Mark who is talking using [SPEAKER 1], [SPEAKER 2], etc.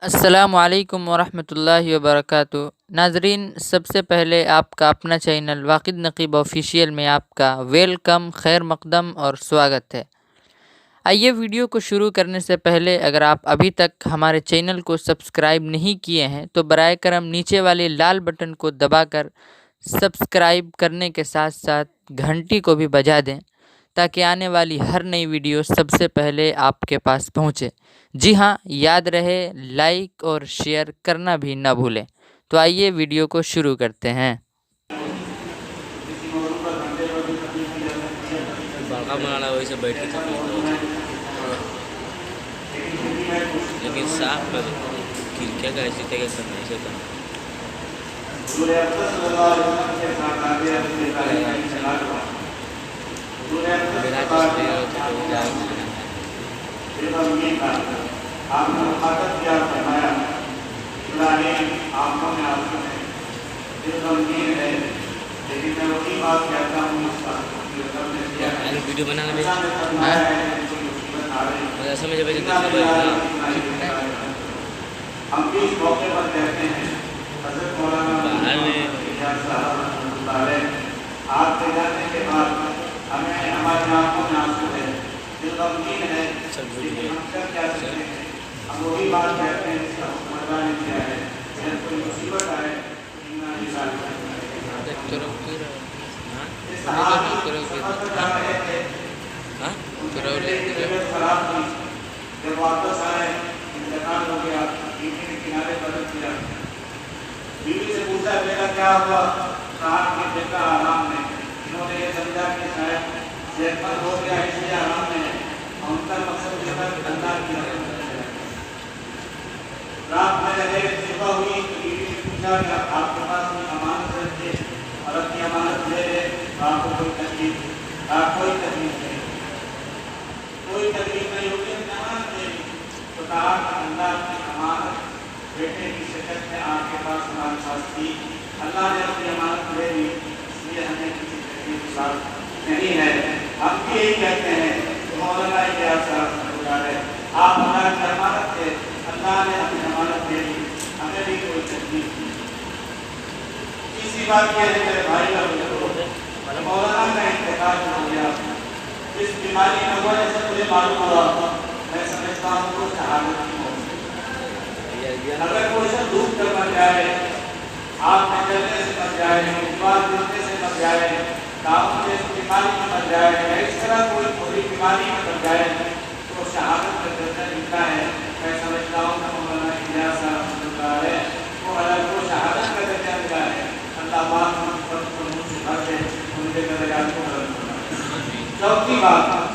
[SPEAKER 1] السلام علیکم ورحمۃ اللہ وبرکاتہ۔ ناظرین، سب سے پہلے آپ کا اپنا چینل واقد نقیب آفیشیل میں آپ کا ویلکم، خیر مقدم اور سواگت ہے۔ آئیے ویڈیو کو شروع کرنے سے پہلے اگر آپ ابھی تک ہمارے چینل کو سبسکرائب نہیں کیے ہیں تو برائے کرم نیچے والے لال بٹن کو دبا کر سبسکرائب کرنے کے ساتھ ساتھ گھنٹی کو بھی بجا دیں تاکہ آنے والی ہر نئی ویڈیو سب سے پہلے آپ کے پاس پہنچے۔ جی ہاں، یاد رہے لائک اور شیئر کرنا بھی نہ بھولیں۔ تو آئیے ویڈیو کو شروع کرتے ہیں۔
[SPEAKER 2] لیکن صاف کھڑکیاں کا ایسی طرح سے نہیں سکتا۔
[SPEAKER 3] آپ نے مخاطب کیا، فرمایا ابراہیم آنکھوں میں آنسو ہے، دل غمگین ہے، لیکن میں وہی بات کہتا ہوں اس کا
[SPEAKER 2] ویڈیو بنانا بھی
[SPEAKER 3] ہم بھی اس موقع پر کہتے ہیں حضرت مولانا صاحب رحمۃ اللہ علیہ، آپ کے جانے کے بعد ہمیں ہماری آنکھوں میں آنسو ہے، دل غمگین ہے، لیکن ہم کیا سکتے ہیں؟ ہم وہی بات کہتے ہیں جس کا حکم اللہ نے کیا ہے، اگر کوئی مصیبت آئے اس صحابی سفر کر رہے تھے، ان کی طبیعت خراب تھی، جب واپس آئے انتقال ہو گیا، بیوی نے کنارے پر رکھ دیا، بیوی سے پوچھا بیٹا کیا ہوا؟ کہا کہ بیٹا آرام میں۔ انہوں نے یہ سمجھا کہ شاید صحت مند ہو گیا اس لیے آرام میں ہے، اور ان کا مقصد یہ تھا کہ اللہ کی رحمت ہے۔ رات میں رہے، صبح ہوئی تو بیوی نے پوچھا کہ آپ کے پاس کوئی امانت رکھے اور اپنی امانت لے لے، آپ کو کوئی تکلیف کوئی تکلیف نہیں، کوئی تکلیف نہیں ہوگی، امانت لے لی تو کہا کہ اللہ کی امانت بیٹے کی شکل میں آپ کے پاس ہمارے پاس تھی، اللہ نے اپنی امانت لے لی، اس لیے ہمیں کسی تکلیف کی بات نہیں ہے۔ ہم بھی یہی کہتے ہیں کہ مولانا آپ اللہ کی امانت تھے، اللہ نے اپنی امانت دے دی، ہمیں بھی کوئی تکلیف نہیں۔ تیسری بات یہ ہے میرے بھائی کا مولانا کا انتقال ہو گیا، اس بیماری میں ہوا جیسے مجھے معلوم ہوا، میں سمجھتا ہوں وہ شہادت کی موت۔ اگر کوئی سے ڈوب کر مر جائے، آپ میں جلنے سے مر جائے، دیوار گرنے سے مر جائے، داؤں جیسی بیماری میں مر جائے، یا اس طرح کوئی بری بیماری میں مر جائے تو شہادت کا درجہ ملتا ہے۔ میں سمجھتا ہوں کہ مولانا الیاس رحمۃ اللہ علیہ وہ اگر وہ شہادت کا درجہ ملا ہے، اللہ پاک ہم سب کو منہ سے بھر دے، ان کے درجات کو بلند فرمائے۔ چوتھی بات